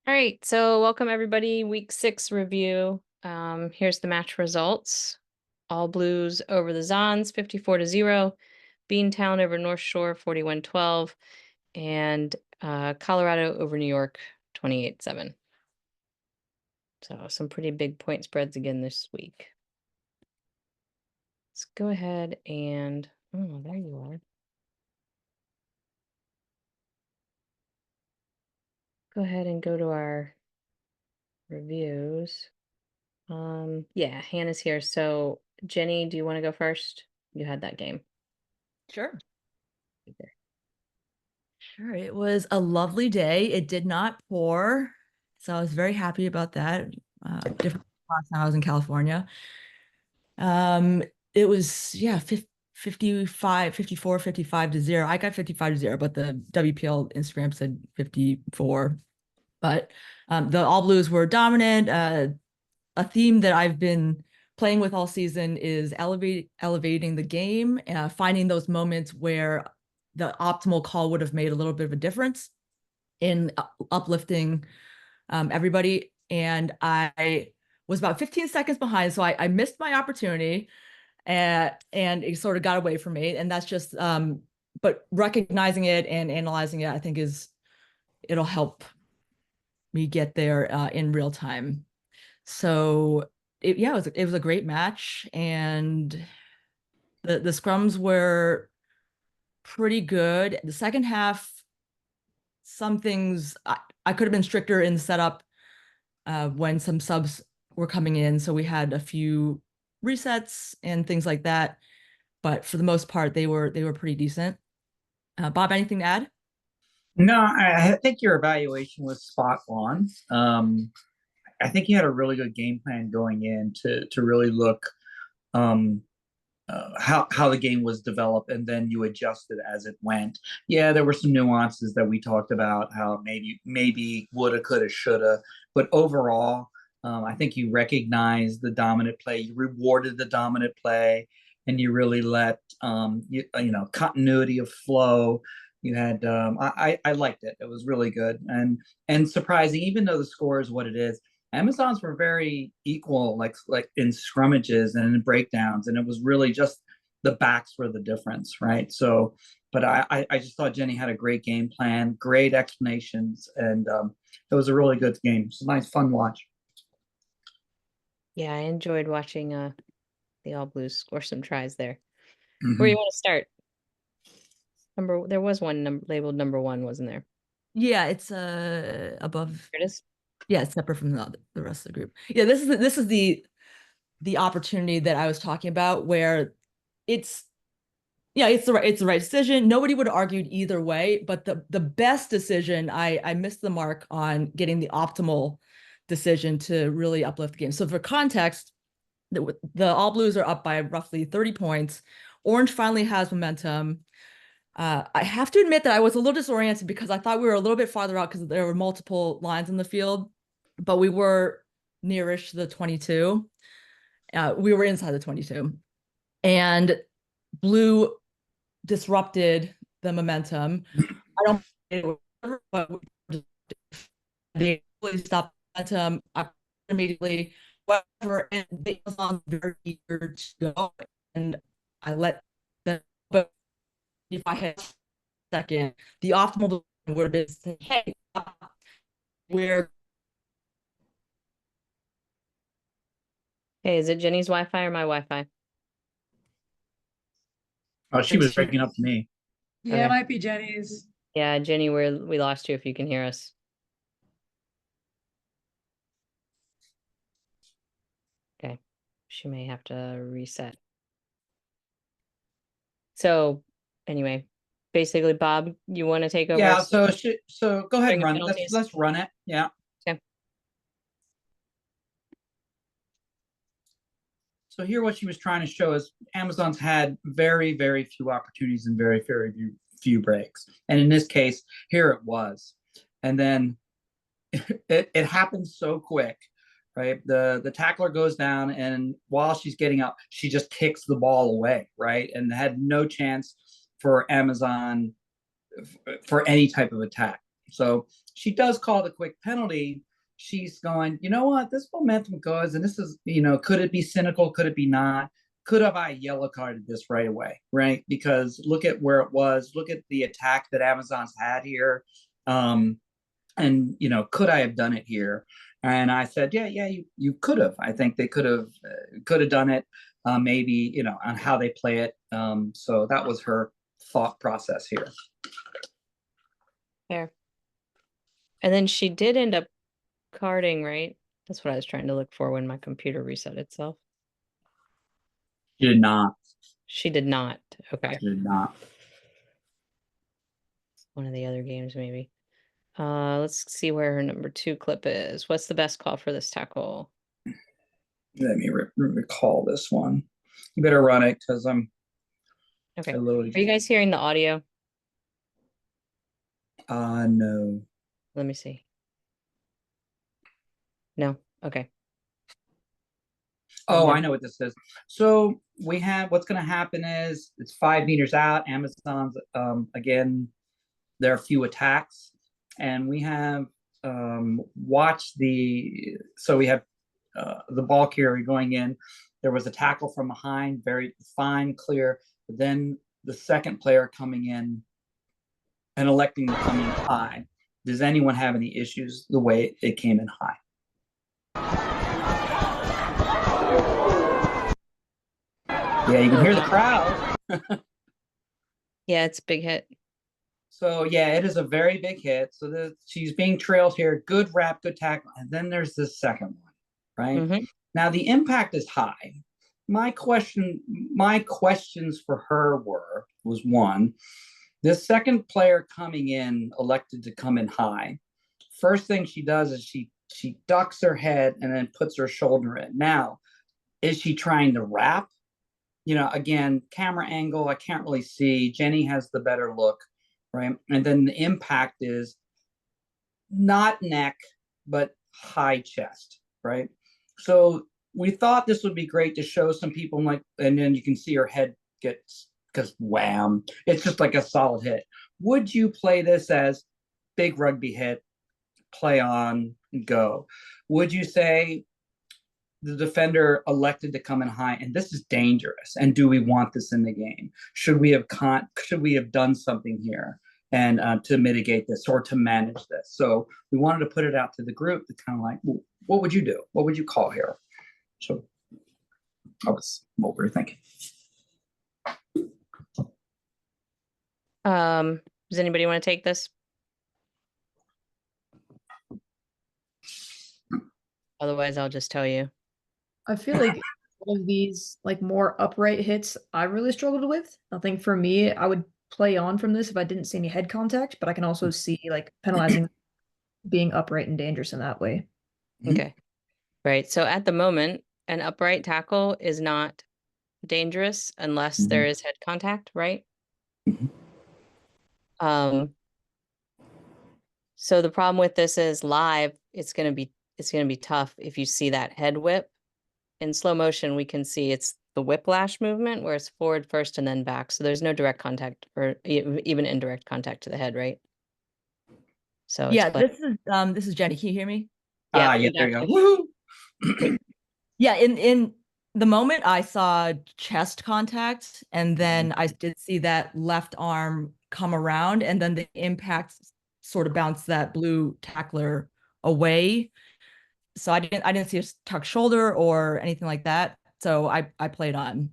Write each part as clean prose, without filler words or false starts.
All right, so welcome everybody. Week 6 review. Here's the match results. All Blues over the Zons, 54-0. Beantown over North Shore, 41-12. And Colorado over New York, 28-7. So some pretty big point spreads again this week. Let's go ahead and, oh, there you are. Go ahead and go to our reviews. Yeah, Hannah's here. So Jenny, do you want to go first? You had that game. Sure. Sure. It was a lovely day. It did not pour. So I was very happy about that. Different last time I was in California. Um, it was, 55, 54, 55-0. I got 55-0, but the WPL Instagram said 54. But the All Blues were dominant. A theme that I've been playing with all season is elevating the game, finding those moments where the optimal call would have made a little bit of a difference in uplifting everybody. And I was about 15 seconds behind, so I missed my opportunity, and it sort of got away from me. And that's just, but recognizing it and analyzing it, I think it'll help me get there in real time. So it was a great match, and the scrums were pretty good. The second half, some things I could have been stricter in the setup when some subs were coming in. So we had a few resets and things like that. But for the most part, they were pretty decent. Bob, anything to add? No, I think your evaluation was spot on. I think you had a really good game plan going in to really look um, how the game was developed, and then you adjusted as it went. Yeah, there were some nuances that we talked about, how maybe woulda, coulda, shoulda, but overall, I think you recognized the dominant play, you rewarded the dominant play, and you really let continuity of flow. You had I liked it. It was really good and surprising, even though the score is what it is. Amazons were very equal, like in scrummages and in breakdowns, and it was really just the backs were the difference, right? So, but I just thought Jenny had a great game plan, great explanations, and it was a really good game. It's a nice, fun watch. Yeah, I enjoyed watching the All Blues score some tries there. Where you Mm-hmm. want to start? There was one labeled number 1, wasn't there? Yeah, it's above. Here it is. Yeah, it's separate from the rest of the group. Yeah, this is the opportunity that I was talking about, where it's it's the right decision. Nobody would have argued either way, but the best decision, I missed the mark on getting the optimal decision to really uplift the game. So for context, the All Blues are up by roughly 30 points. Orange finally has momentum. I have to admit that I was a little disoriented because I thought we were a little bit farther out because there were multiple lines in the field, but we were nearish the 22. We were inside the 22. And blue disrupted the momentum. I don't but they stopped momentum immediately. Whatever, and they was on very eager to go, and I let them. But if I had a second, the optimal would have been say, "Hey, we're." Hey, is it Jenny's Wi-Fi or my Wi-Fi? Oh, she was breaking up to me. Yeah, Okay. it might be Jenny's. Yeah, Jenny, we lost you if you can hear us. Okay. She may have to reset. So anyway, basically, Bob, you want to take over? Yeah, so go ahead and run. Penalties? Let's run it. Yeah. Okay. So here, what she was trying to show is Amazon's had very, very few opportunities and very, very few breaks. And in this case, here it was. And then it happens so quick, right? The tackler goes down, and while she's getting up, she just kicks the ball away, right? And had no chance for Amazon for any type of attack. So she does call the quick penalty. She's going, you know what, this momentum goes, and this is, could it be cynical? Could it be not? Could have I yellow carded this right away, right? Because look at where it was. Look at the attack that Amazon's had here. And could I have done it here? And I said, yeah, you could have. I think they could have done it, maybe, on how they play it. So that was her thought process here. Fair. And then she did end up carding, right? That's what I was trying to look for when my computer reset itself. She did not. She did not. Okay. She did not. One of the other games, maybe. Let's see where her number 2 clip is. What's the best call for this tackle? Let me recall this one. You better run it because I'm. Okay. Are you guys hearing the audio? No. Let me see. No. Okay. Oh, I know what this is. So we have, what's going to happen is it's 5 meters out. Amazon's, again, there are a few attacks, and we have watched so we have the ball carrier going in. There was a tackle from behind, very fine, clear. But then the second player coming in and electing to come in high. Does anyone have any issues the way it came in high? Yeah, you can hear the crowd. Yeah, it's a big hit. So yeah, it is a very big hit. So she's being trailed here. Good wrap, good tackle. And then there's the second one, right? Mm-hmm. Now the impact is high. My questions for her was one, this second player coming in elected to come in high. First thing she does is she ducks her head and then puts her shoulder in. Now, is she trying to wrap? Again, camera angle, I can't really see. Jenny has the better look, right? And then the impact is not neck, but high chest, right? So we thought this would be great to show some people, and then you can see her head gets, because wham, it's just like a solid hit. Would you play this as big rugby hit, play on, and go? Would you say the defender elected to come in high, and this is dangerous, and do we want this in the game? Should we have done something here and to mitigate this or to manage this? So we wanted to put it out to the group to kind of like, well, what would you do? What would you call here? So that was what we were thinking. Does anybody want to take this? Otherwise, I'll just tell you. I feel like all of these like more upright hits I really struggled with. I think for me, I would play on from this if I didn't see any head contact, but I can also see like penalizing being upright and dangerous in that way. Okay. Right. So at the moment, an upright tackle is not dangerous unless there is head contact, right? So the problem with this is live, it's gonna be tough if you see that head whip. In slow motion, we can see it's the whiplash movement where it's forward first and then back. So there's no direct contact or even indirect contact to the head, right? So Yeah, this is Jenny. Can you hear me? Yeah, yeah, there you go. Woohoo! Yeah, in the moment I saw chest contact, and then I did see that left arm come around, and then the impact sort of bounced that blue tackler away. So I didn't see a tuck shoulder or anything like that. So I played on.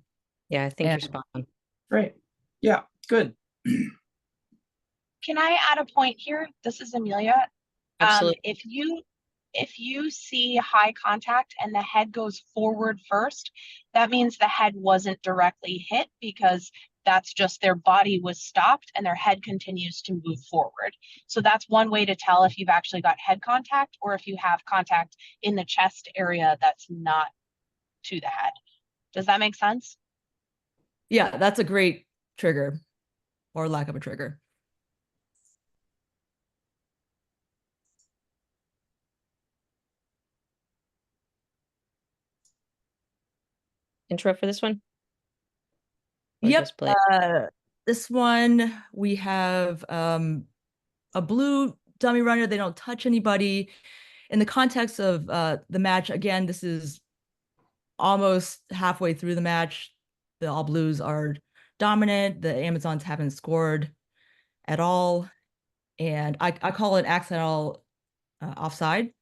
Yeah, I think you're spot on. Great. Yeah, good. Can I add a point here? This is Amelia. Absolutely. If you see high contact and the head goes forward first, that means the head wasn't directly hit because that's just their body was stopped and their head continues to move forward. So that's one way to tell if you've actually got head contact or if you have contact in the chest area that's not to the head. Does that make sense? Yeah, that's a great trigger or lack of a trigger. Intro for this one? Yep. This one we have a blue dummy runner. They don't touch anybody. In the context of the match, again, this is almost halfway through the match. The All Blues are dominant. The Amazons haven't scored at all. And I call it accidental offside,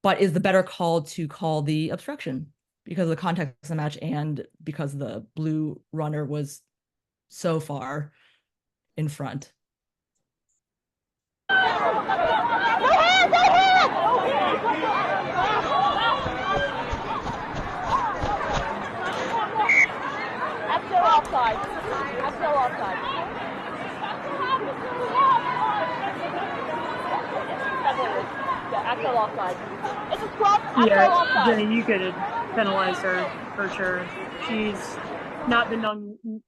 but is the better call to call the obstruction because of the context of the match and because the blue runner was so far in front. Yeah, Jenny, you could have penalized her for sure. She's not the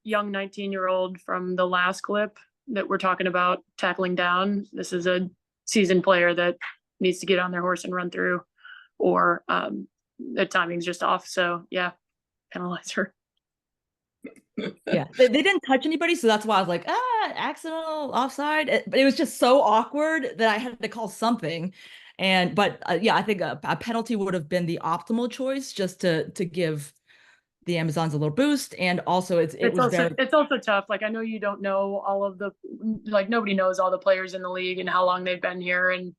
young 19-year-old from the last clip that we're talking about tackling down. This is a seasoned player that needs to get on their horse and run through, or the timing's just off. So yeah, penalize her. Yeah, they didn't touch anybody, so that's why I was like, accidental offside. But it was just so awkward that I had to call something. But yeah, I think a penalty would have been the optimal choice, just to give the Amazons a little boost. And also, it's also tough. Like, I know you don't know all of the, like, nobody knows all the players in the league and how long they've been here, and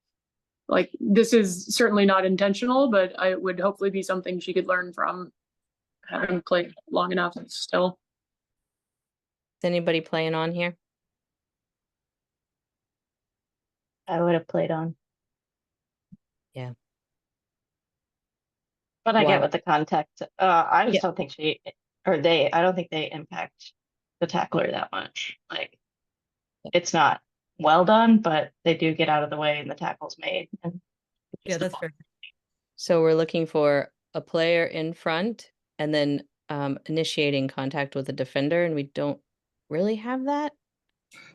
like, this is certainly not intentional, but it would hopefully be something she could learn from having played long enough still. Is anybody playing on here? I would have played on. Yeah. But I Why? get what the context. I just don't think I don't think they impact the tackler that much. Like, it's not well done, but they do get out of the way and the tackle's made. And yeah, that's fair. So we're looking for a player in front and then initiating contact with a defender, and we don't really have that.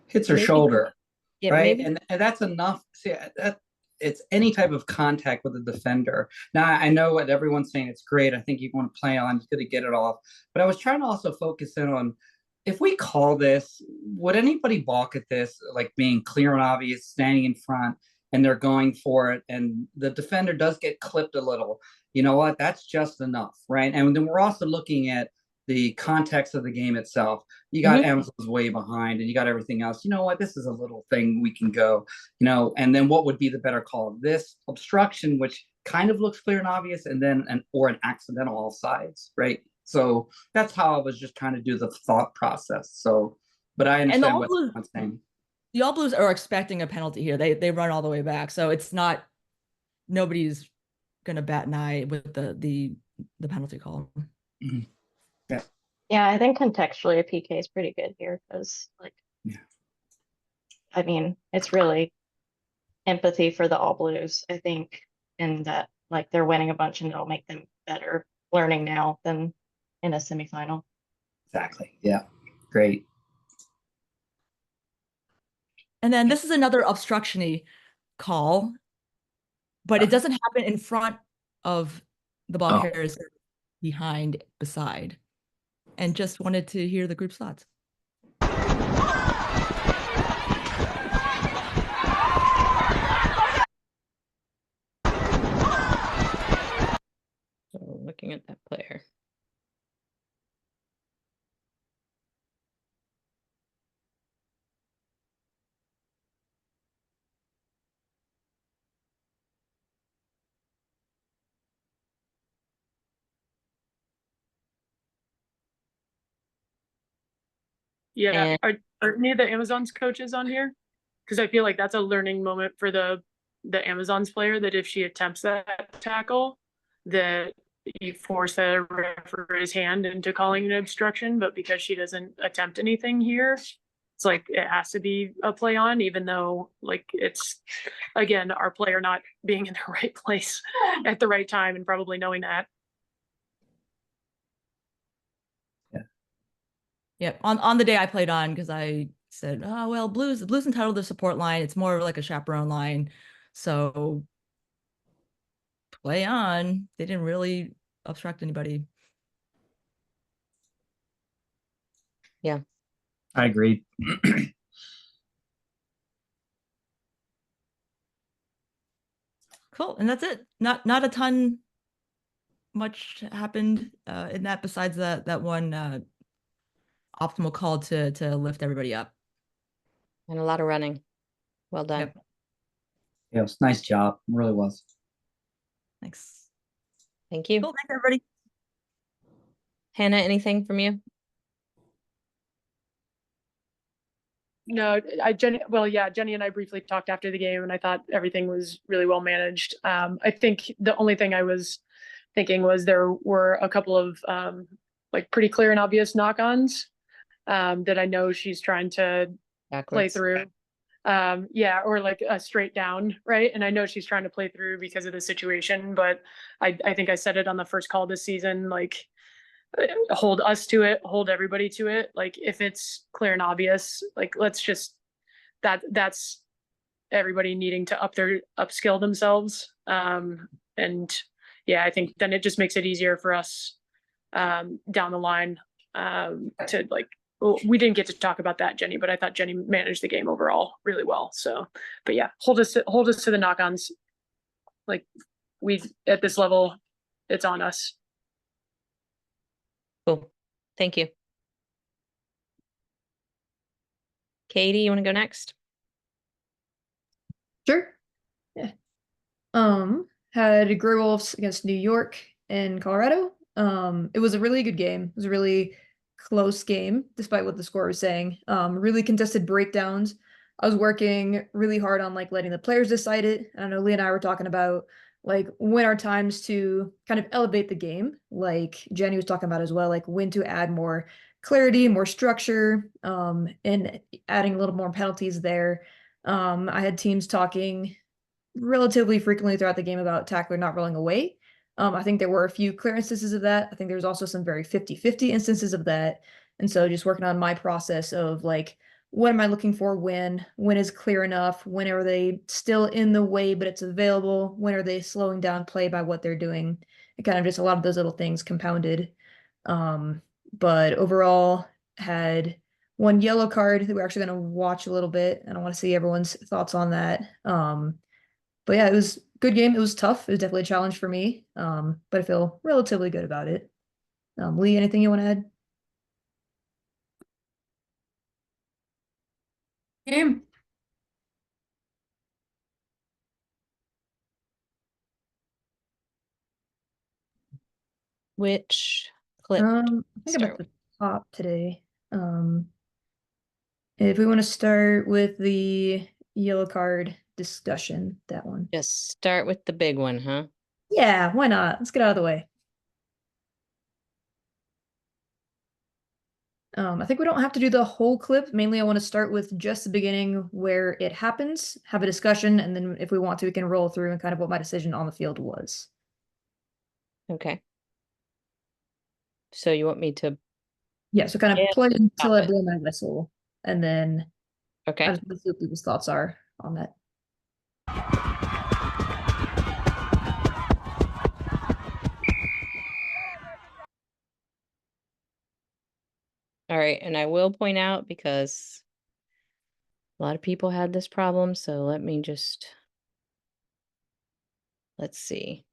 Hits her Maybe. shoulder, Yeah, right? maybe. And that's enough. See, that it's any type of contact with a defender. Now, I know what everyone's saying. It's great. I think you want to play on, you got to get it off. But I was trying to also focus in on, if we call this, would anybody balk at this, like being clear and obvious, standing in front, and they're going for it, and the defender does get clipped a little? You know what? That's just enough, right? And then we're also looking at the context of the game itself. You got Amazon's way behind, and you got everything else. You know what? This is a little thing we can go, and then what would be the better call? This obstruction, which kind of looks clear and obvious, and then an accidental offsides, right? So that's how I was just trying to do the thought process. So, but I understand what I'm saying. The All Blues are expecting a penalty here. They run all the way back, so it's not, nobody's gonna bat an eye with the penalty call. Mm-hmm. Yeah, I think contextually a PK is pretty good here because, like, I mean, it's really empathy for the All Blues, I think, in that, like, they're winning a bunch and it'll make them better learning now than in a semifinal. Exactly. Yeah. Great. And then this is another obstruction-y call, but it doesn't happen in front of the ball carriers, behind, beside. And just wanted to hear the group's thoughts. So looking at that player. Yeah, are any of the Amazons coaches on here? Because I feel like that's a learning moment for the Amazons player, that if she attempts that tackle, that you force the referee's hand into calling an obstruction. But because she doesn't attempt anything here, it's like it has to be a play on, even though, like, it's, again, our player not being in the right place at the right time and probably knowing that. Yeah, on the day I played on, because I said, oh, well, Blues entitled to support line. It's more like a chaperone line. So play on. They didn't really obstruct anybody. Yeah. I agree. Cool. And that's it. Not a ton much happened in that besides that one optimal call to lift everybody up. And a lot of running. Well done. Yep. Yeah, it was a nice job. It really was. Thanks. Thank you. Cool. Thanks, everybody. Hannah, anything from you? No, Jenny and I briefly talked after the game, and I thought everything was really well managed. I think the only thing I was thinking was there were a couple of like pretty clear and obvious knock-ons that I know she's trying to play Backwards. through. Yeah, or like a straight down, right? And I know she's trying to play through because of the situation, but I think I said it on the first call this season, like hold us to it, hold everybody to it. Like if it's clear and obvious, like let's just that's everybody needing to upskill themselves. And yeah, I think then it just makes it easier for us down the line to like, well, we didn't get to talk about that, Jenny, but I thought Jenny managed the game overall really well. So, but yeah, hold us to the knock-ons. Like we at this level, it's on us. Cool. Thank you. Katie, you want to go next? Sure. Yeah. Had Grey Wolves against New York and Colorado. It was a really good game. It was a really close game, despite what the score was saying. Really contested breakdowns. I was working really hard on like letting the players decide it. I know Lee and I were talking about like when are times to kind of elevate the game, like Jenny was talking about as well, like when to add more clarity, more structure, and adding a little more penalties there. I had teams talking relatively frequently throughout the game about tackler not rolling away. I think there were a few clear instances of that. I think there was also some very 50-50 instances of that. And so just working on my process of like, what am I looking for when is clear enough? When are they still in the way, but it's available? When are they slowing down play by what they're doing? And kind of just a lot of those little things compounded. But overall had one yellow card that we're actually going to watch a little bit. And I want to see everyone's thoughts on that. But yeah, it was a good game. It was tough. It was definitely a challenge for me. But I feel relatively good about it. Lee, anything you want to add? Game. Which clip? I think I'm at the top today. If we want to start with the yellow card discussion, that one. Just start with the big one, huh? Yeah, why not? Let's get out of the way. I think we don't have to do the whole clip. Mainly, I want to start with just the beginning where it happens, have a discussion, and then if we want to, we can roll through and kind of what my decision on the field was. Okay. So you want me to? Yeah, so kind of Yeah, play until I it. blow my whistle, and then Okay. I just want to see what people's thoughts are on that. All right, and I will point out because a lot of people had this problem, so let's see.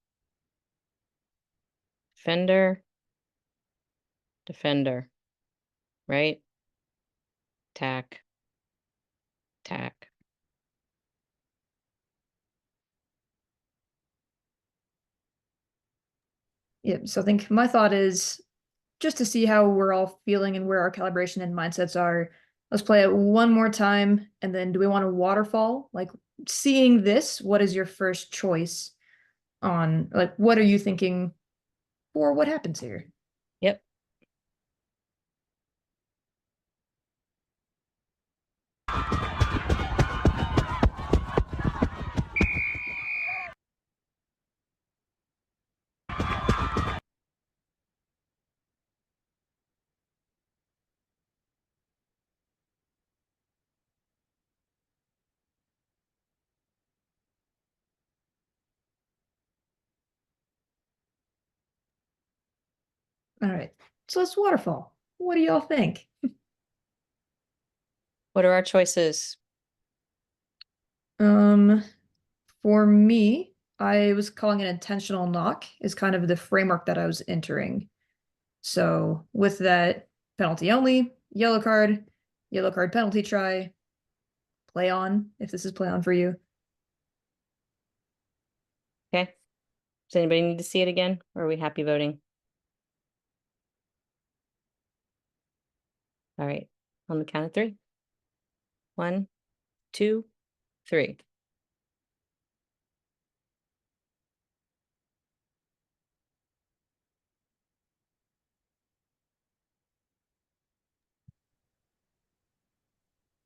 Defender, right? Tack. Yeah, so I think my thought is just to see how we're all feeling and where our calibration and mindsets are. Let's play it one more time, and then do we want a waterfall? Like seeing this, what is your first choice on like what are you thinking for what happens here? Yep. All right, so let's waterfall. What do y'all think? What are our choices? For me, I was calling an intentional knock is kind of the framework that I was entering. So with that, penalty only, yellow card penalty try, play on, if this is play on for you. Okay. Does anybody need to see it again, or are we happy voting? All right, on the count of 3. 1, 2, 3.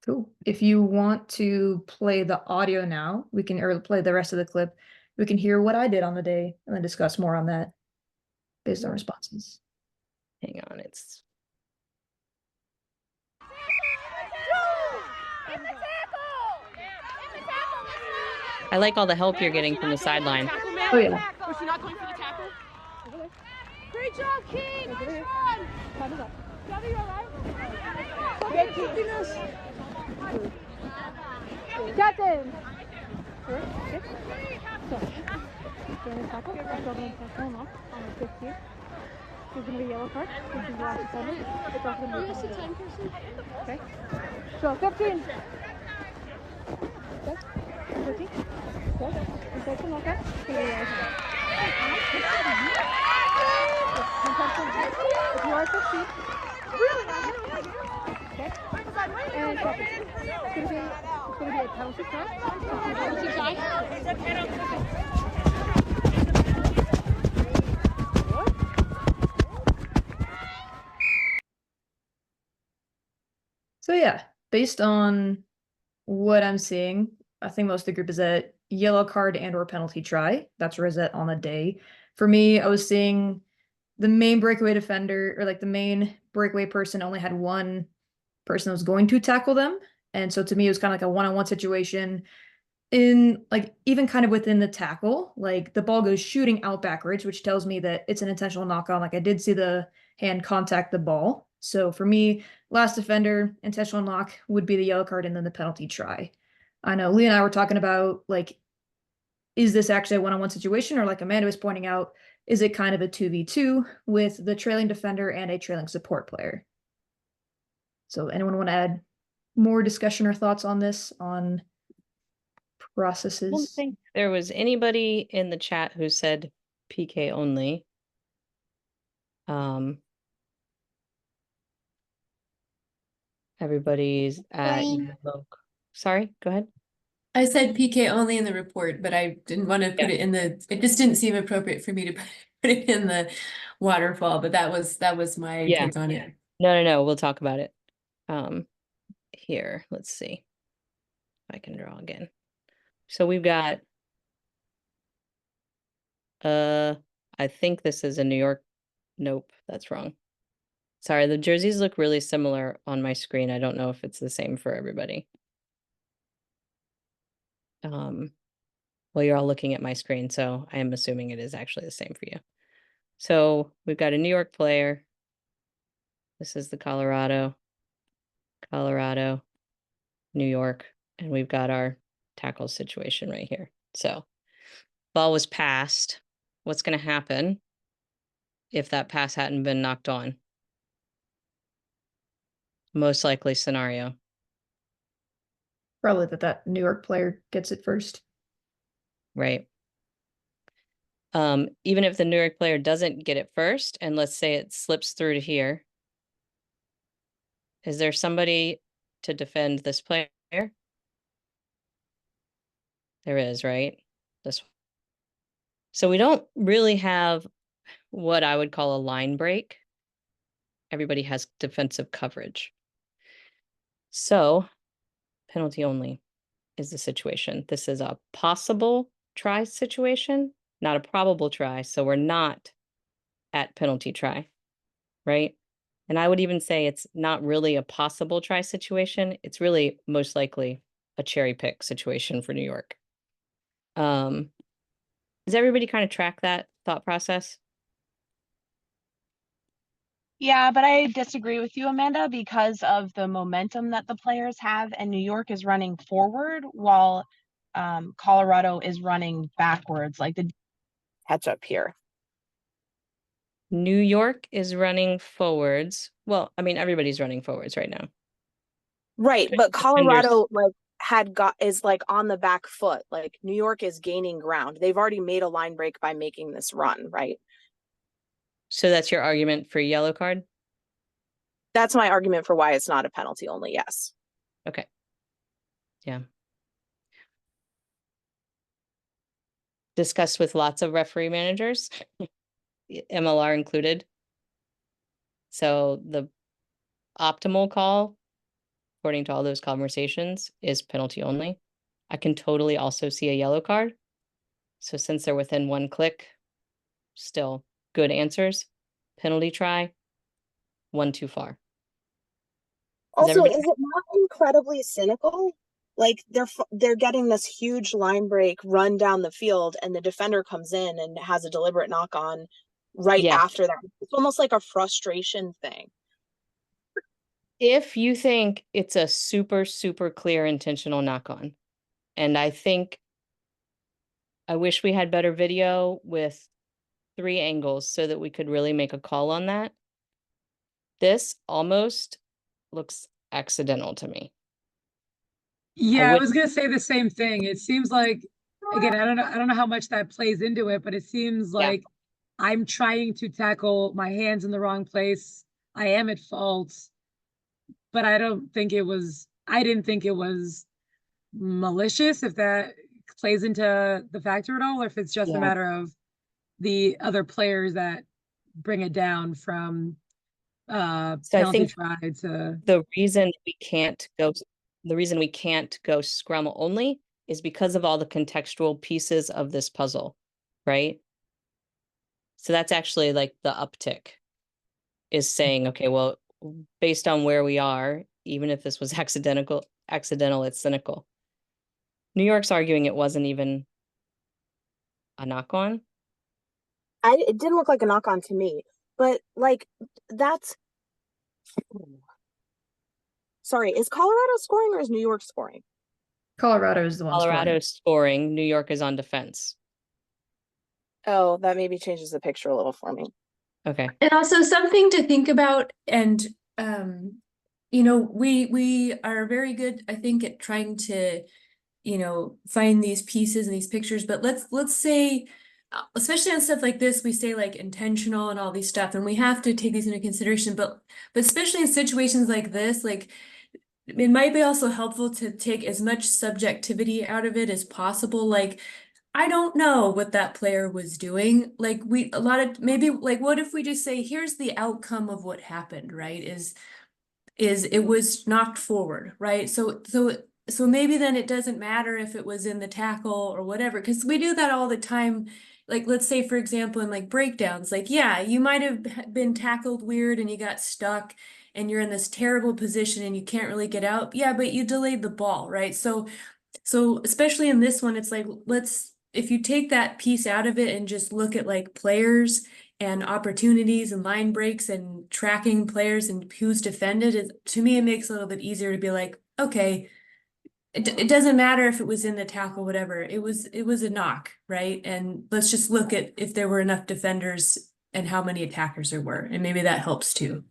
Cool. If you want to play the audio now, we can, or play the rest of the clip. We can hear what I did on the day and then discuss more on that based on responses. Hang on, it's I like all the help you're getting from the sideline. Oh yeah. Was she not going for the tackle? Great job, King! Nice run! Time is up. Gabby, you alright? Okay, keeping us. Captain! During the tackle, Dublin tackle him off on the 15th. There's going to be a yellow card. This is the last assignment. It's also going to be a time person. Okay. So, 15. Okay. 15. Okay. Infection knockout. Okay, yellow card. If you are 15. Okay. And second. It's going to be a penalty try. Penalty try. So yeah, based on what I'm seeing, I think most of the group is at yellow card and or penalty try. That's where is at on the day. For me, I was seeing the main breakaway defender, or like the main breakaway person, only had one person that was going to tackle them. And so to me, it was kind of like a one-on-one situation. In like even kind of within the tackle, like the ball goes shooting out backwards, which tells me that it's an intentional knock on. Like I did see the hand contact the ball. So for me, last defender, intentional knock would be the yellow card and then the penalty try. I know Lee and I were talking about like, is this actually a one-on-one situation, or like Amanda was pointing out, is it kind of a 2v2 with the trailing defender and a trailing support player? So anyone want to add more discussion or thoughts on this, on I don't processes? think there was anybody in the chat who said PK only. Everybody's at yellow. Sorry, go ahead. I said PK only in the report, but I didn't want to put it in the, it just didn't seem appropriate for me to put it in the waterfall, but that was my take on it. No, we'll talk about it. Here, let's see if I can draw again. So we've got I think this is a New York. Nope, that's wrong. Sorry, the jerseys look really similar on my screen. I don't know if it's the same for everybody. Well, you're all looking at my screen, so I am assuming it is actually the same for you. So we've got a New York player. This is the Colorado, New York, and we've got our tackle situation right here. So ball was passed. What's going to happen if that pass hadn't been knocked on? Most likely scenario. Probably that New York player gets it first. Right. Even if the New York player doesn't get it first, and let's say it slips through to here, is there somebody to defend this player? There is, right? This. So we don't really have what I would call a line break. Everybody has defensive coverage. So penalty only is the situation. This is a possible try situation, not a probable try. So we're not at penalty try, right? And I would even say it's not really a possible try situation. It's really most likely a cherry pick situation for New York. Does everybody kind of track that thought process? Yeah, but I disagree with you, Amanda, because of the momentum that the players have, and New York is running forward while Colorado is running backwards, like the catch up here. New York is running forwards. Well, I mean, everybody's running forwards right now. Right, but Colorado is like on the back foot. Like New York is gaining ground. They've already made a line break by making this run, right? So that's your argument for yellow card? That's my argument for why it's not a penalty only, yes. Okay. Yeah. Discussed with lots of referee managers, MLR included. So the optimal call, according to all those conversations, is penalty only. I can totally also see a yellow card. So since they're within one click, still good answers. Penalty try, one too far. Also, is it not incredibly cynical? Like they're getting this huge line break run down the field, and the defender comes in and has a deliberate knock on right after that. It's almost like a frustration thing. If you think it's a super, super clear intentional knock on, and I wish we had better video with 3 angles so that we could really make a call on that. This almost looks accidental to me. Yeah, I was gonna say the same thing. It seems like, again, I don't know how much that plays into it, but it seems like I'm trying to tackle my hands in the wrong place. I am at fault, but I didn't think it was malicious, if that plays into the factor at all, or if it's just a matter of the other players that bring it down from penalty try to the reason we can't go scrum only is because of all the contextual pieces of this puzzle, right? So that's actually like the uptick is saying, okay, well, based on where we are, even if this was accidental, it's cynical. New York's arguing it wasn't even a knock on. It didn't look like a knock on to me, but like that's. Sorry, is Colorado scoring or is New York scoring? Colorado is the one Colorado's scoring. New York is on defense. Oh, that maybe changes the picture a little for me. Okay. And also something to think about, and you know, we are very good, I think, at trying to, you know, find these pieces and these pictures, but let's say, especially on stuff like this, we say like intentional and all these stuff, and we have to take these into consideration, but especially in situations like this, like it might be also helpful to take as much subjectivity out of it as possible. Like, I don't know what that player was doing. Like maybe like, what if we just say, here's the outcome of what happened, right? Is it was knocked forward, right? So maybe then it doesn't matter if it was in the tackle or whatever, because we do that all the time. Like, let's say, for example, in like breakdowns, like, yeah, you might have been tackled weird and you got stuck and you're in this terrible position and you can't really get out. Yeah, but you delayed the ball, right? So especially in this one, it's like, if you take that piece out of it and just look at like players and opportunities and line breaks and tracking players and who's defended, to me, it makes it a little bit easier to be like, okay, it doesn't matter if it was in the tackle, whatever, it was a knock, right? And let's just look at if there were enough defenders and how many attackers there were, and maybe that helps too.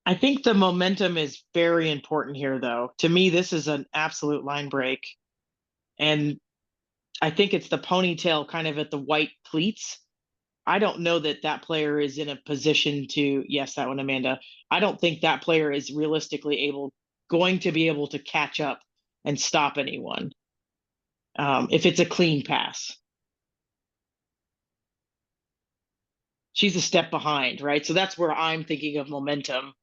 I think the momentum is very important here, though. To me, this is an absolute line break. And I think it's the ponytail kind of at the white pleats. I don't know that that player is in a position to, yes, that one, Amanda. I don't think that player is realistically going to be able to catch up and stop anyone if it's a clean pass. She's a step behind, right? So that's where I'm thinking of momentum.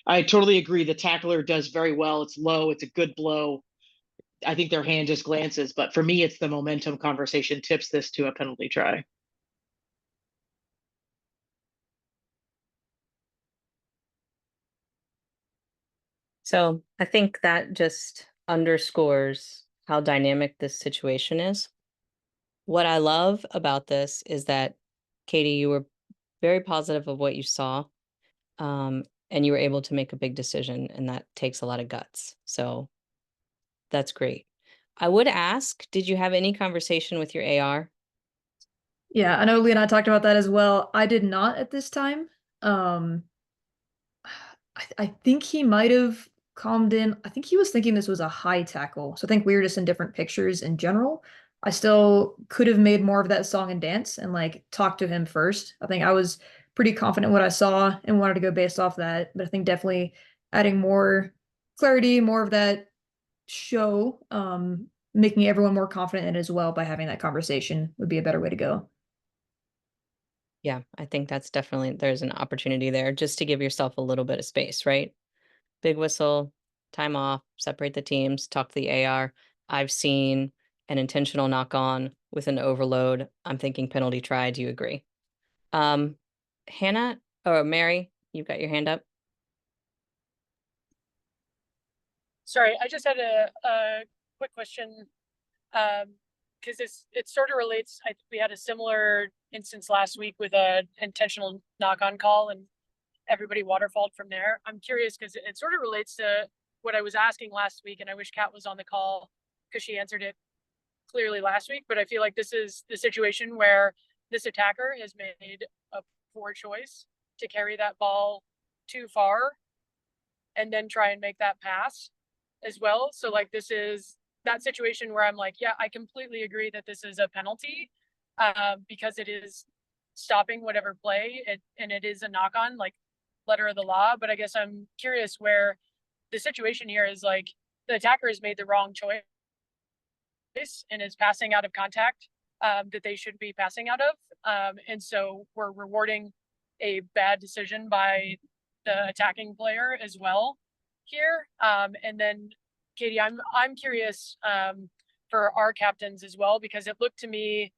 I totally agree. The tackler does very well. It's low. It's a good blow. I think their hand just glances, but for me, it's the momentum conversation tips this to a penalty try. So I think that just underscores how dynamic this situation is. What I love about this is that, Katie, you were very positive of what you saw, and you were able to make a big decision, and that takes a lot of guts. So That's great. I would ask, did you have any conversation with your AR? Yeah, I know Lee and I talked about that as well. I did not at this time. I think he might have calmed in. I think he was thinking this was a high tackle. So I think we were just in different pictures in general. I still could have made more of that song and dance and like talked to him first. I think I was pretty confident in what I saw and wanted to go based off that. But I think definitely adding more clarity, more of that show, making everyone more confident in it as well by having that conversation would be a better way to go. Yeah, I think that's definitely, there's an opportunity there just to give yourself a little bit of space, right? Big whistle, time off, separate the teams, talk to the AR. I've seen an intentional knock on with an overload. I'm thinking penalty try. Do you agree? Hannah or Mary, you've got your hand up. Sorry, I just had a quick question. Because it sort of relates. We had a similar instance last week with a intentional knock-on call, and everybody waterfalled from there. I'm curious because it sort of relates to what I was asking last week, and I wish Kat was on the call because she answered it clearly last week. But I feel like this is the situation where this attacker has made a poor choice to carry that ball too far and then try and make that pass as well. So like this is that situation where I'm like, yeah, I completely agree that this is a penalty because it is stopping whatever play and it is a knock on, like letter of the law. But I guess I'm curious where the situation here is like the attacker has made the wrong choice and is passing out of contact that they should be passing out of. And so we're rewarding a bad decision by the attacking player as well here. And then Katie, I'm curious for our captains as well, because it looked to me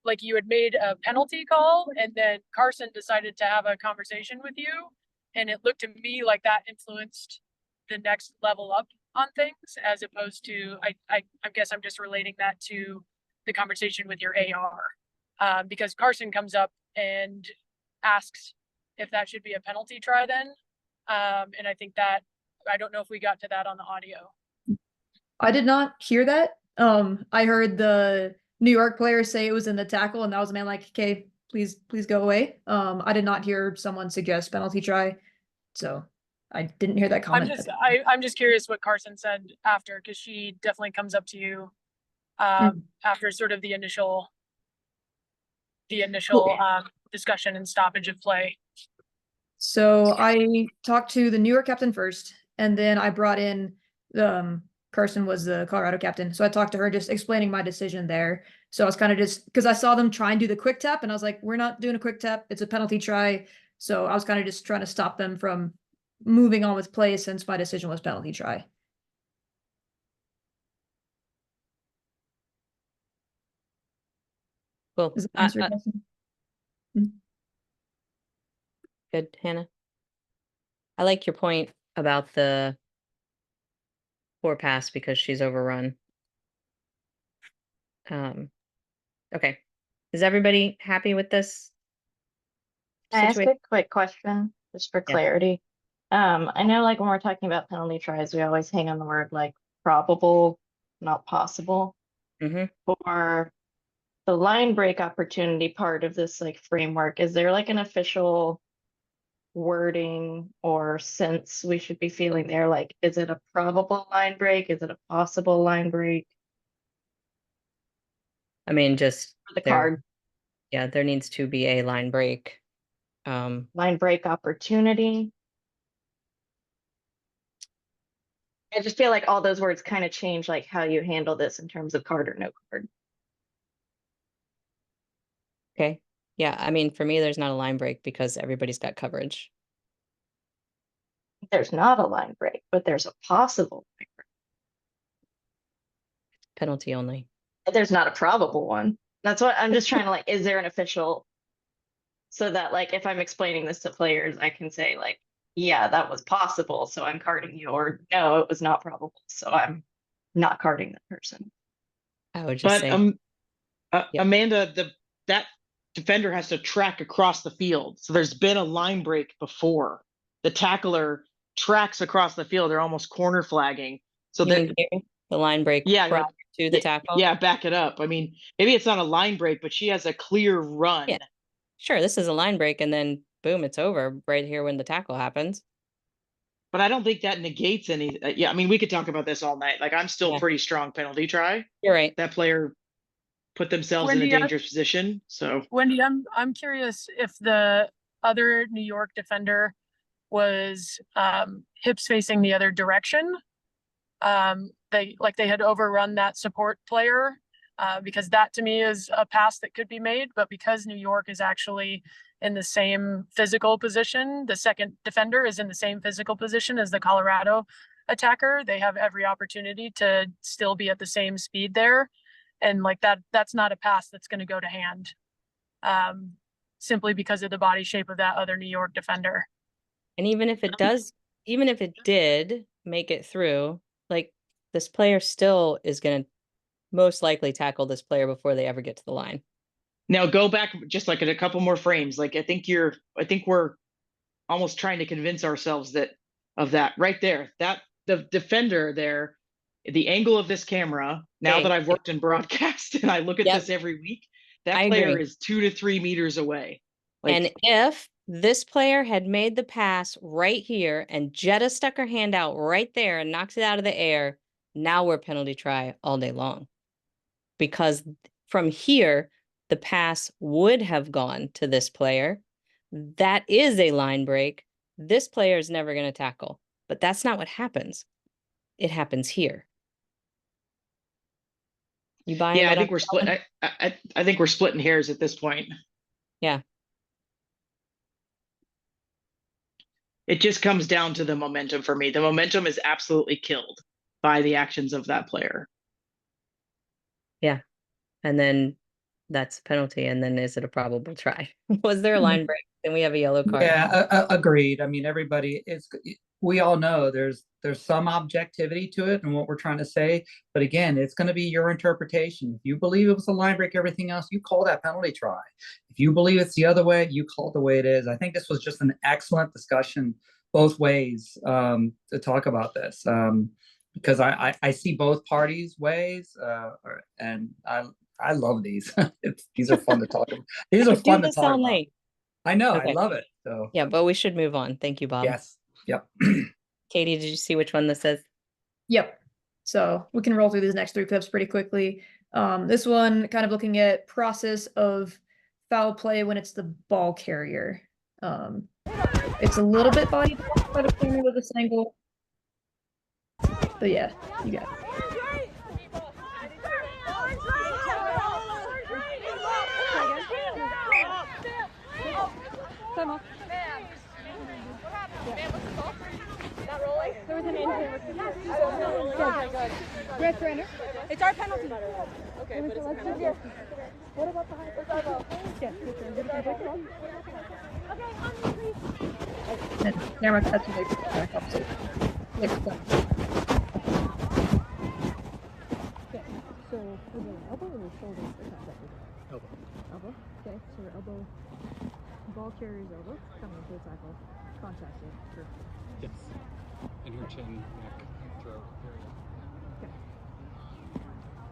like you had made a penalty call and then Carson decided to have a conversation with you. And it looked to me like that influenced the next level up on things, as opposed to, I guess I'm just relating that to the conversation with your AR. Because Carson comes up and asks if that should be a penalty try then. And I think that, I don't know if we got to that on the audio. I did not hear that. I heard the New York player say it was in the tackle, and that was a man like, okay, please go away. I did not hear someone suggest penalty try, so I didn't hear that comment. I'm just curious what Carson said after, because she definitely comes up to you after sort of the initial discussion and stoppage of play. So I talked to the New York captain first, and then I brought in Carson was the Colorado captain. So I talked to her, just explaining my decision there. So I was kind of just, because I saw them try and do the quick tap and I was like, we're not doing a quick tap. It's a penalty try. So I was kind of just trying to stop them from moving on with play since my decision was penalty try. Cool. Does that answer your question? Good, Hannah. I like your point about the poor pass because she's overrun. Okay. Is everybody happy with this? Can I ask a quick question just for clarity? I know like when we're talking about penalty tries, we always hang on the word like probable, not possible. For the line break opportunity part of this like framework, is there like an official wording or sense we should be feeling there? Like, is it a probable line break? Is it a possible line break? I mean, just for the card. Yeah, there needs to be a line break. Line break opportunity. I just feel like all those words kind of change like how you handle this in terms of card or no card. Okay. Yeah, I mean, for me, there's not a line break because everybody's got coverage. There's not a line break, but there's a possible line break. Penalty only. There's not a probable one. That's what I'm just trying to like, is there an official, so that like if I'm explaining this to players, I can say like, yeah, that was possible, so I'm carding you, or no, it was not probable, so I'm not carding that person. I would just say, Amanda, that defender has to track across the field. So there's been a line break before. The tackler tracks across the field. They're almost corner flagging. So The line break Yeah, prior like, to the tackle? yeah, back it up. I mean, maybe it's not a line break, but she has a clear run. Yeah. Sure, this is a line break, and then boom, it's over right here when the tackle happens. But I don't think that negates any. Yeah, I mean, we could talk about this all night. Like, I'm still pretty strong penalty try. You're right. That player put themselves Wendy, in a dangerous position. So Wendy, I'm curious if the other New York defender was hips facing the other direction. They had overrun that support player, because that to me is a pass that could be made, but because New York is actually in the same physical position, the second defender is in the same physical position as the Colorado attacker, they have every opportunity to still be at the same speed there. And like that's not a pass that's going to go to hand, simply because of the body shape of that other New York defender. And even if it does, even if it did make it through, like, this player still is going to most likely tackle this player before they ever get to the line. now go back just like at a couple more frames. Like, I think we're almost trying to convince ourselves that right there, that the defender there, the angle of this camera, now that I've worked in broadcast and I look at this every week, that player is 2 to 3 meters away. Like, and if this player had made the pass right here and Jetta stuck her hand out right there and knocks it out of the air, now we're penalty try all day long. Because from here, the pass would have gone to this player. That is a line break. This player is never going to tackle, but that's not what happens. It happens here. You buying? Yeah, I think we're split. I think we're splitting hairs at this point. Yeah. It just comes down to the momentum for me. The momentum is absolutely killed by the actions of that player. Yeah. And then that's a penalty. And then is it a probable try? Was there a line break? Then we have a yellow card. Yeah, agreed. I mean, we all know there's some objectivity to it and what we're trying to say. But again, it's going to be your interpretation. If you believe it was a line break, everything else, you call that penalty try. If you believe it's the other way, you call it the way it is. I think this was just an excellent discussion both ways to talk about this. Because I see both parties' ways, and I love these. These are fun to talk about. These are fun to talk about. I know, I love it. So yeah, but we should move on. Thank you, Bob. Yes. Yep. Katie, did you see which one this is? Yep. So we can roll through these next 3 clips pretty quickly. This one kind of looking at process of foul play when it's the ball carrier. It's a little bit body by the player with this angle. But yeah, you got it. Time off. Not rolling? There was an injury. Good. Red trainer. It's our penalty. Okay, but it's a penalty. What about the high? Yes, And camera cuts to make back up. So next one. Okay, so was it an elbow or a shoulder? Elbow. Elbow? Okay, so your elbow, ball carrier's elbow, coming into the tackle, contact it. Sure. Yes. And her chin, neck, throat area. Okay.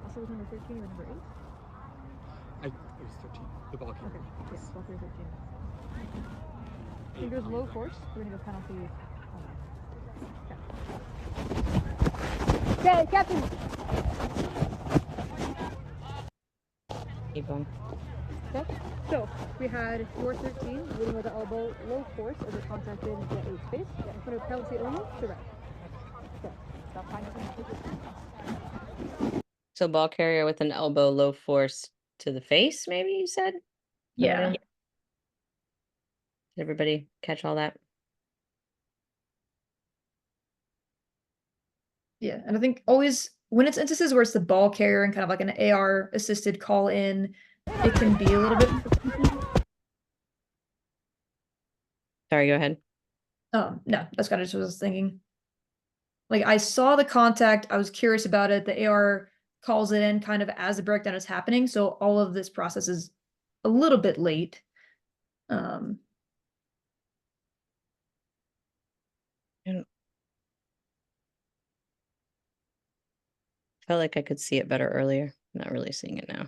Also was number 13 or number 8? It was 13. The ball carrier. Okay, yes, ball carrier 13. I think it was low force. We're gonna go penalty. Okay, Captain. Keep going. Okay, so we had your 13 leading with the elbow, low force as it contacted the 8 space. Yeah, in front of penalty only to red. Okay, stop finding. So ball carrier with an elbow, low force to the face, maybe you said? Yeah. Did everybody catch all that? Yeah, and I think always when it's instances where it's the ball carrier and kind of like an AR assisted call in, it can be a little bit. Sorry, go ahead. No, that's kind of just what I was thinking. Like I saw the contact, I was curious about it. The AR calls it in kind of as the breakdown is happening, so all of this process is a little bit late. Felt like I could see it better earlier. Not really seeing it now.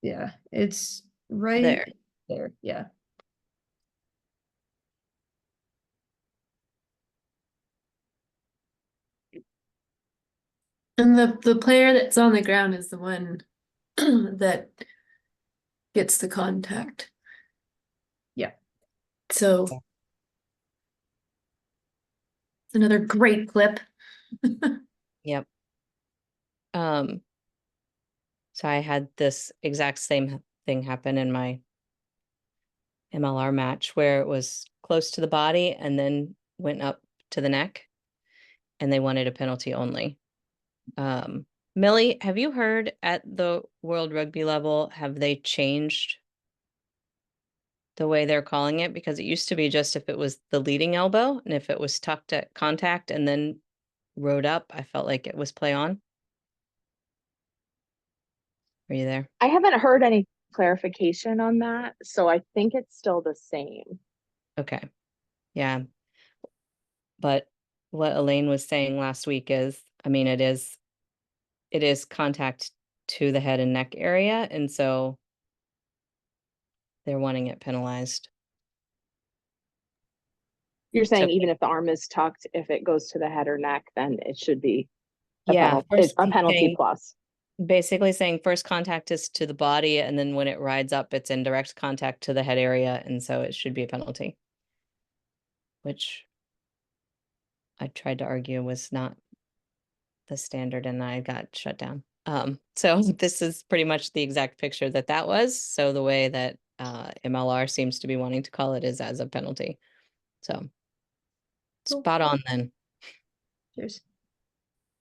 Yeah, it's right There. there. Yeah. And the player that's on the ground is the one that gets the contact. Yeah. So it's another great clip. Yep. So I had this exact same thing happen in my MLR match where it was close to the body and then went up to the neck, and they wanted a penalty only. Millie, have you heard at the World Rugby level, have they changed the way they're calling it? Because it used to be just if it was the leading elbow and if it was tucked at contact and then rode up, I felt like it was play on. Are you there? I haven't heard any clarification on that, so I think it's still the same. Okay. Yeah. But what Elaine was saying last week is, I mean, it is contact to the head and neck area, and so they're wanting it penalized. You're saying So- even if the arm is tucked, if it goes to the head or neck, then it should be a Yeah, penalty, a first penalty saying- plus. Basically saying first contact is to the body, and then when it rides up, it's in direct contact to the head area, and so it should be a penalty. Which I tried to argue was not the standard, and I got shut down. So this is pretty much the exact picture that was. So the way that MLR seems to be wanting to call it is as a penalty. So Cool. spot on then. Cheers.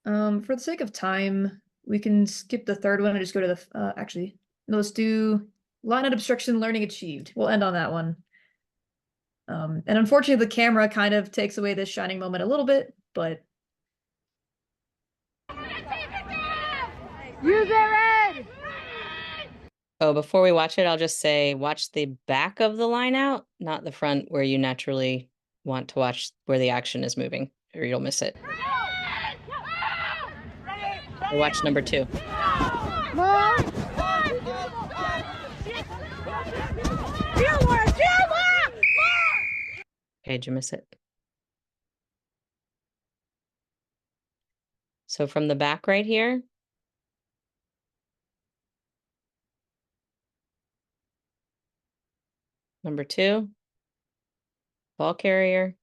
For the sake of time, we can skip the third one and just go to the actually, no, let's do line out obstruction learning achieved. We'll end on that one. And unfortunately the camera kind of takes away this shining moment a little bit, but Use it, Red! Oh, before we watch it, I'll just say watch the back of the line out, not the front where you naturally want to watch where the action is moving, or you'll miss it. Or watch number 2. Okay, did you miss it? So from the back right here, number 2, ball carrier.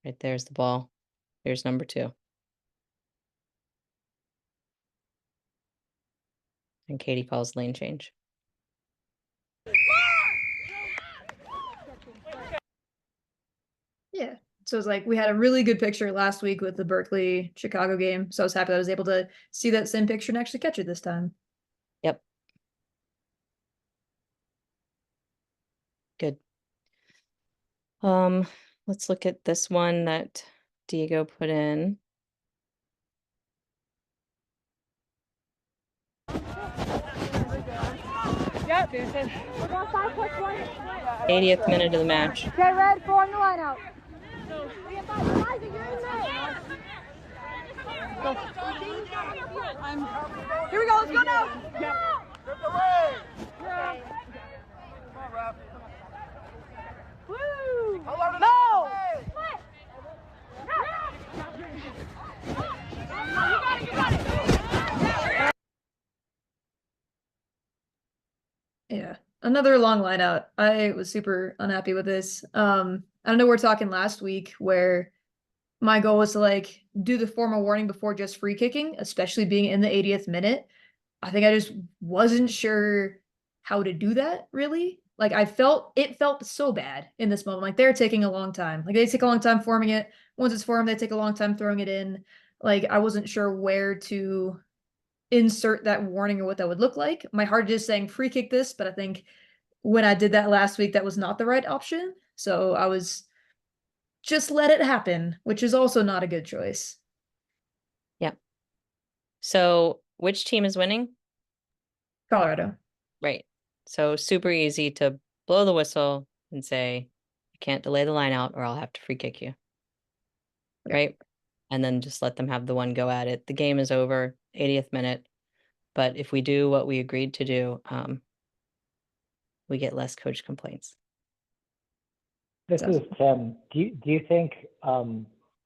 Right there's the ball. Here's number 2. And Katie calls lane change. yeah. So it's like we had a really good picture last week with the Berkeley Chicago game. So I was happy that I was able to see that same picture and actually catch it this time. Yep. Good. Let's look at this one that Diego put in. Yep. We're going 5 plus 1. 80th minute of the match. Okay, Red, 4 on the line out. Isaac, you're in there. Here we go, let's go now. Woo! No! Yeah. Another long line out. I was super unhappy with this. I know we're talking last week where my goal was to like do the formal warning before just free kicking, especially being in the 80th minute. I think I just wasn't sure how to do that really. Like it felt so bad in this moment. Like they're taking a long time. Like they take a long time forming it. Once it's formed, they take a long time throwing it in. Like I wasn't sure where to insert that warning or what that would look like. My heart is saying free kick this, but I think when I did that last week, that was not the right option. So I was just let it happen, which is also not a good choice. Yep. So which team is winning? Colorado. Right. So super easy to blow the whistle and say, You can't delay the line out or I'll have to free kick you. Right? And then just let them have the one go at it. The game is over, 80th minute. But if we do what we agreed to do, we get less coach complaints. This is Tim. Do you think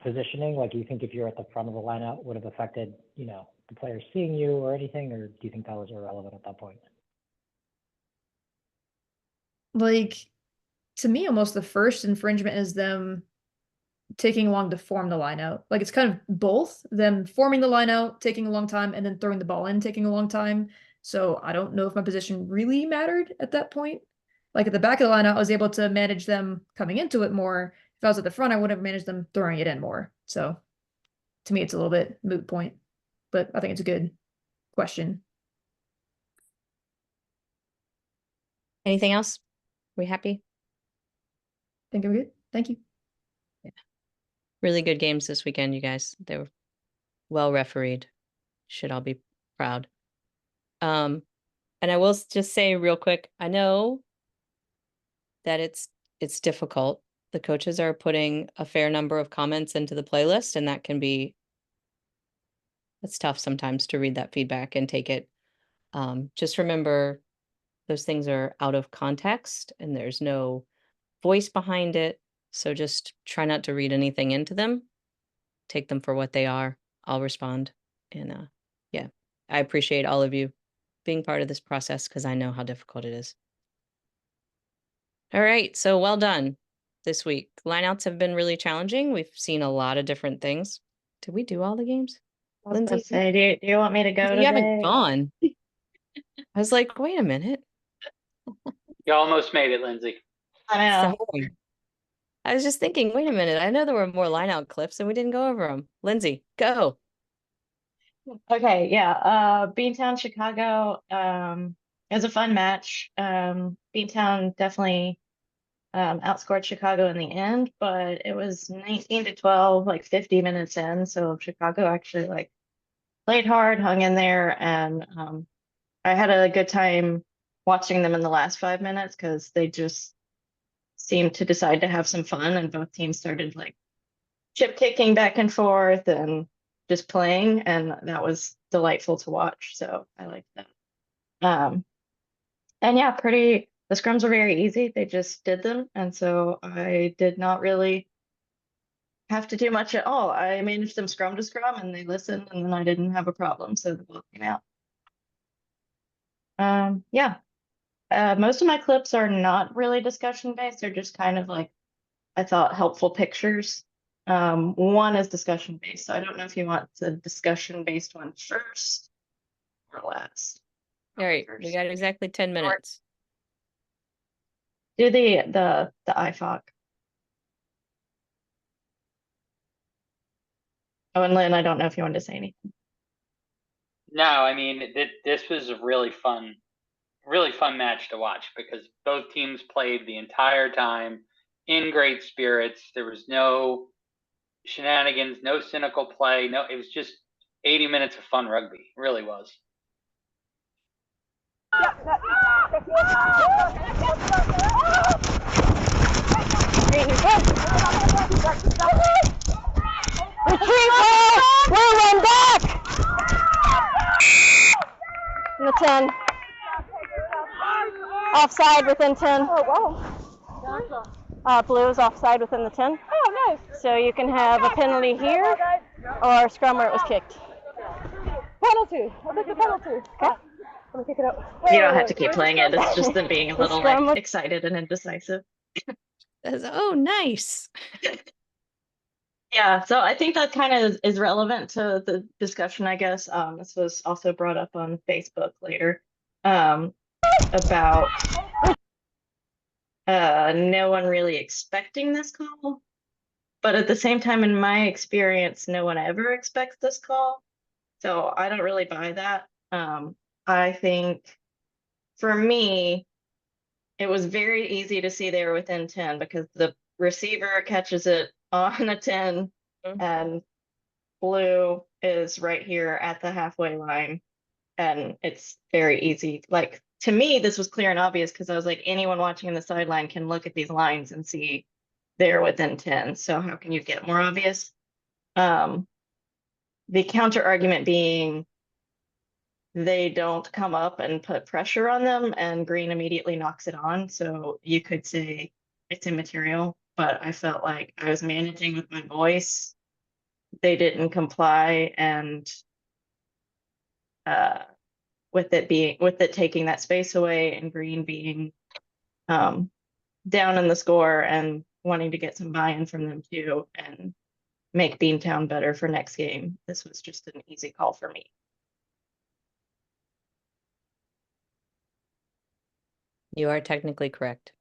positioning, like, you think if you're at the front of the lineup would have affected, you know, the players seeing you or anything, or do you think that was irrelevant at that point? Like, to me, almost the first infringement is them taking long to form the line out. Like, it's kind of both them forming the line out, taking a long time, and then throwing the ball in, taking a long time. So I don't know if my position really mattered at that point. Like at the back of the lineup, I was able to manage them coming into it more. If I was at the front, I would have managed them throwing it in more. So to me, it's a little bit moot point, but I think it's a good question. Anything else? We happy? I think I'm good. Thank you. Yeah. Really good games this weekend, you guys. They were well refereed. Should all be proud. And I will just say real quick, I know that it's difficult. The coaches are putting a fair number of comments into the playlist, and that can be, it's tough sometimes to read that feedback and take it. Just remember those things are out of context and there's no voice behind it. So just try not to read anything into them. Take them for what they are. I'll respond. And yeah, I appreciate all of you being part of this process because I know how difficult it is. All right, so well done this week. Lineouts have been really challenging. We've seen a lot of different things. Did we do all the games? I was Lindsay, gonna say, do you want me to go you today? haven't gone. I was like, wait a minute. You almost made it, Lindsay. I know. Sorry. I was just thinking, wait a minute. I know there were more lineout clips and we didn't go over them. Lindsay, go. Okay, yeah. Beantown, Chicago. It was a fun match. Beantown definitely outscored Chicago in the end, but it was 19-12, like 50 minutes in. So Chicago actually like played hard, hung in there, and I had a good time watching them in the last 5 minutes because they just seemed to decide to have some fun, and both teams started like chip kicking back and forth and just playing, and that was delightful to watch. So I liked that. And yeah, the scrums were very easy. They just did them, and so I did not really have to do much at all. I managed them scrum to scrum, and they listened, and then I didn't have a problem. So the ball came out. Yeah. Most of my clips are not really discussion based. They're just kind of like, I thought, helpful pictures. One is discussion based. So I don't know if you want the discussion based one first or last. All right, we got exactly 10 minutes. Do the IFOC. Oh, and Lynn, I don't know if you wanted to say anything. No, I mean, this was a really fun match to watch because both teams played the entire time in great spirits. There was no shenanigans, no cynical play. No, it was just 80 minutes of fun rugby. It really was. Retreat, Will! Run back! In the 10. Offside within 10. Oh, wow. Blue is offside within the 10. Oh, nice. So you can have a penalty here or a scrum where it was kicked. Penalty. I'll take the penalty. Okay. Let me pick it up. You don't have to keep playing it. It's just them being a little like excited and indecisive. Oh, nice. Yeah, so I think that kind of is relevant to the discussion, I guess. This was also brought up on Facebook later about no one really expecting this call. But at the same time, in my experience, no one ever expects this call. So I don't really buy that. I think for me, it was very easy to see they were within 10 because the receiver catches it on a 10 and blue is right here at the halfway line. And it's very easy. Like, to me, this was clear and obvious because I was like, anyone watching in the sideline can look at these lines and see they're within 10. So how can you get more obvious? The counter argument being they don't come up and put pressure on them, and green immediately knocks it on. So you could say it's immaterial, but I felt like I was managing with my voice. They didn't comply, and with it taking that space away and green being down in the score and wanting to get some buy-in from them too and make Beantown better for next game. This was just an easy call for me. You are technically correct.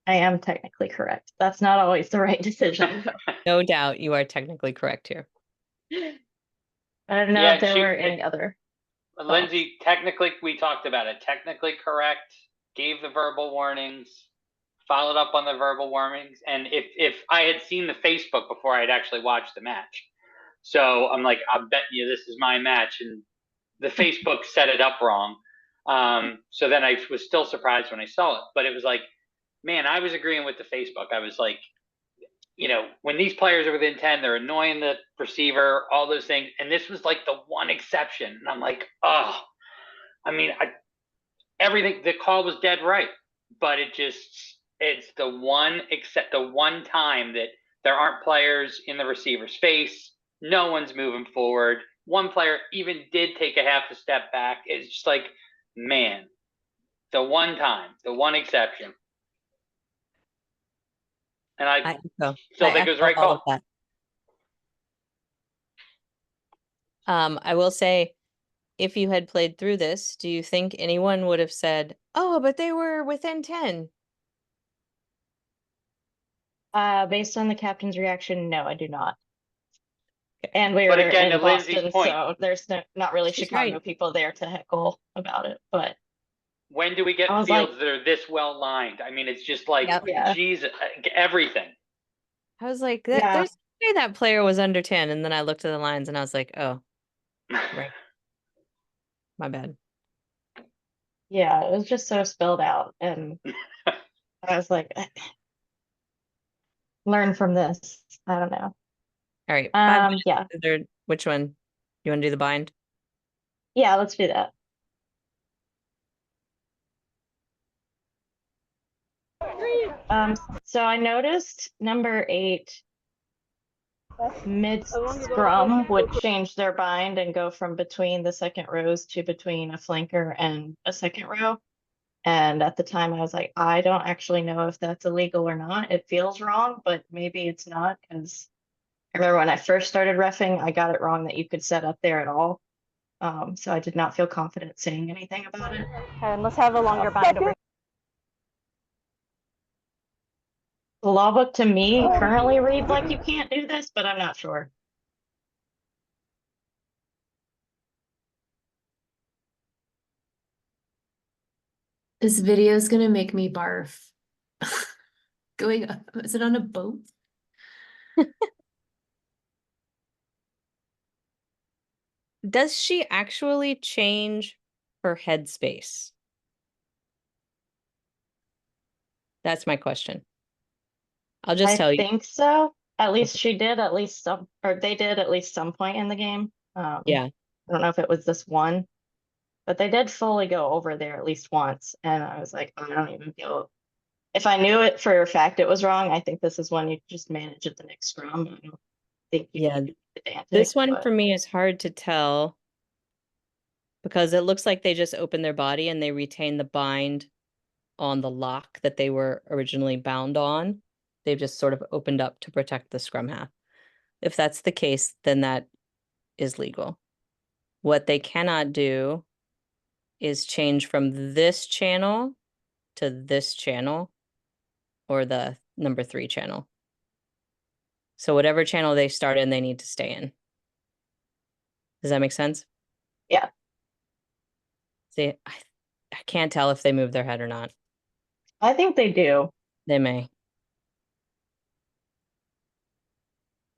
I am technically correct. That's not always the right decision. No doubt you are technically correct here. I don't know Yeah, if there were any other. Lindsay, technically, we talked about it. Technically correct, gave the verbal warnings, followed up on the verbal warnings. And if I had seen the Facebook before I had actually watched the match. So I'm like, I bet you this is my match. And the Facebook set it up wrong. So then I was still surprised when I saw it. But it was like, man, I was agreeing with the Facebook. I was like, you know, when these players are within 10, they're annoying the receiver, all those things. And this was like the one exception. And I'm like, oh, I mean, everything, the call was dead right. But it's the one time that there aren't players in the receiver's face. No one's moving forward. One player even did take a half a step back. It's just like, man, the one time, the one exception. And I still think it was the right call. I will say, if you had played through this, do you think anyone would have said, oh, but they were within 10? Based on the captain's reaction, no, I do not. And we But were again, in to Lindsay's Boston, point, so there's not really She's Chicago right. people there to heckle about it. But when do we get I was fields like- that are this well lined? I mean, it's just like, Yeah. geez, everything. I was like, Yeah. there's no way that player was under 10. And then I looked at the lines and I was like, oh, right. My bad. Yeah, it was just so spelled out. And I was like, learn from this. I don't know. All right. 5 minutes. Yeah. Which one? You want to do the bind? Yeah, let's do that. So I noticed number 8 mid scrum would change their bind and go from between the second rows to between a flanker and a second row. And at the time I was like, I don't actually know if that's illegal or not. It feels wrong, but maybe it's not, because I remember when I first started reffing, I got it wrong that you could set up there at all. So I did not feel confident saying anything about it. And let's have a longer bind over. The law book to me currently reads like you can't do this, but I'm not sure. This video is gonna make me barf. Going up, is it on a boat? Does she actually change her headspace? That's my question. I'll just tell you. I think so. At least she did at least some, or they did at least some point in the game. Yeah. I don't know if it was this one, but they did fully go over there at least once. And I was like, I don't even feel, if I knew it for a fact it was wrong, I think this is one you just manage at the next scrum. I don't think you need to be pedantic, This one but for me is hard to tell because it looks like they just open their body and they retain the bind on the lock that they were originally bound on. They've just sort of opened up to protect the scrum half. If that's the case, then that is legal. What they cannot do is change from this channel to this channel or the number 3 channel. So whatever channel they start in, they need to stay in. Does that make sense? Yeah. See, I can't tell if they move their head or not. I think they do. They may.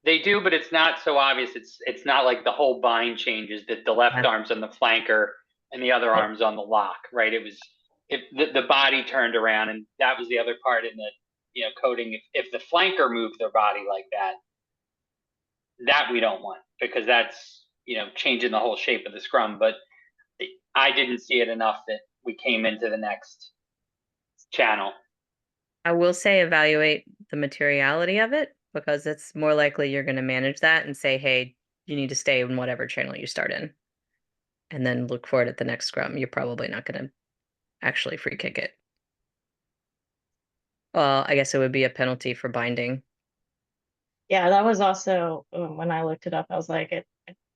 They do, but it's not so obvious. It's not like the whole bind changes, that the left arm's on the flanker and the other arm's on the lock, right? It was the body turned around, and that was the other part in coding. If the flanker moved their body like that, that we don't want, because that's, changing the whole shape of the scrum. But I didn't see it enough that we came into the next channel. I will say evaluate the materiality of it, because it's more likely you're going to manage that and say, hey, you need to stay in whatever channel you start in. And then look for it at the next scrum. You're probably not going to actually free kick it. Well, I guess it would be a penalty for binding. Yeah, that was also when I looked it up, I was like, I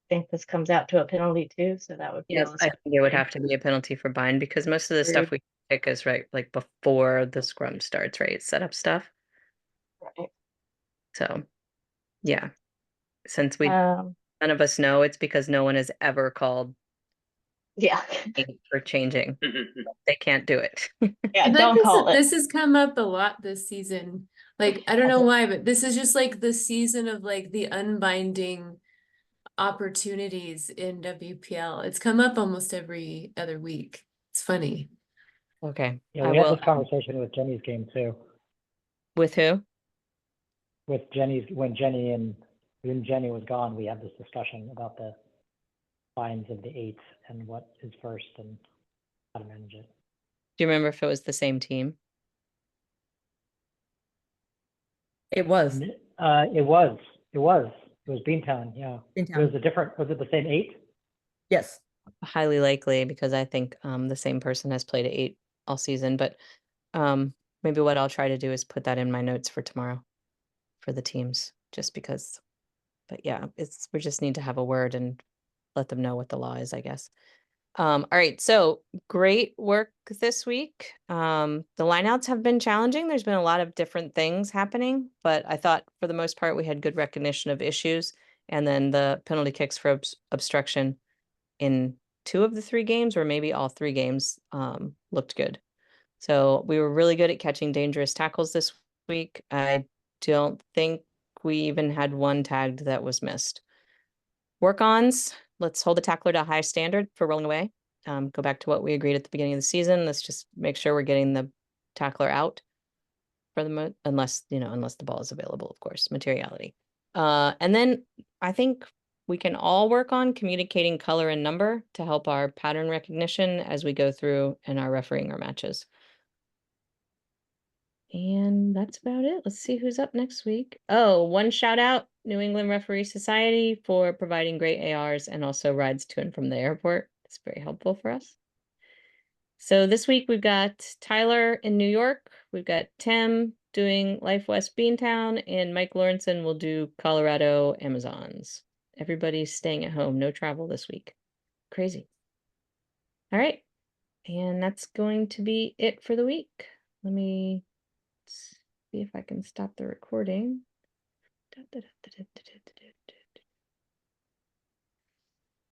think this comes out to a penalty too. So that would be Yes, I think it would have to be a penalty for bind, because most of the stuff we pick is right like before the scrum starts, right? Setup stuff. Right. So yeah. Since none of us know, it's because no one has ever called for changing. They can't do it. Yeah, don't call it. This has come up a lot this season. Like, I don't know why, but this is just like the season of like the unbinding opportunities in WPL. It's come up almost every other week. It's funny. Okay. Yeah, we had this conversation with Jenny's game too. With who? With Jenny's, when Jenny was gone, we had this discussion about the binds of the 8 and what is first and how to manage it. Do you remember if it was the same team? It was. It was Beantown, yeah. Beantown. Was it the same 8? Yes. Highly likely, because I think the same person has played 8 all season. But maybe what I'll try to do is put that in my notes for tomorrow for the teams, just because. But yeah, we just need to have a word and let them know what the law is, I guess. All right, so great work this week. The lineouts have been challenging. There's been a lot of different things happening, but I thought for the most part we had good recognition of issues, and then the penalty kicks for obstruction in 2 of the 3 games, or maybe all 3 games, looked good. So we were really good at catching dangerous tackles this week. I don't think we even had one tagged that was missed. Work-ons, let's hold the tackler to a high standard for rolling away. Go back to what we agreed at the beginning of the season. Let's just make sure we're getting the tackler out for the unless the ball is available, of course, materiality. And then I think we can all work on communicating color and number to help our pattern recognition as we go through and are refereeing our matches. And that's about it. Let's see who's up next week. Oh, one shout out, New England Referee Society, for providing great ARs and also rides to and from the airport. It's very helpful for us. So this week we've got Tyler in New York. We've got Tim doing Life West Beantown, and Mike Lawrenson will do Colorado Amazons. Everybody's staying at home. No travel this week. Crazy. All right. And that's going to be it for the week. Let me see if I can stop the recording.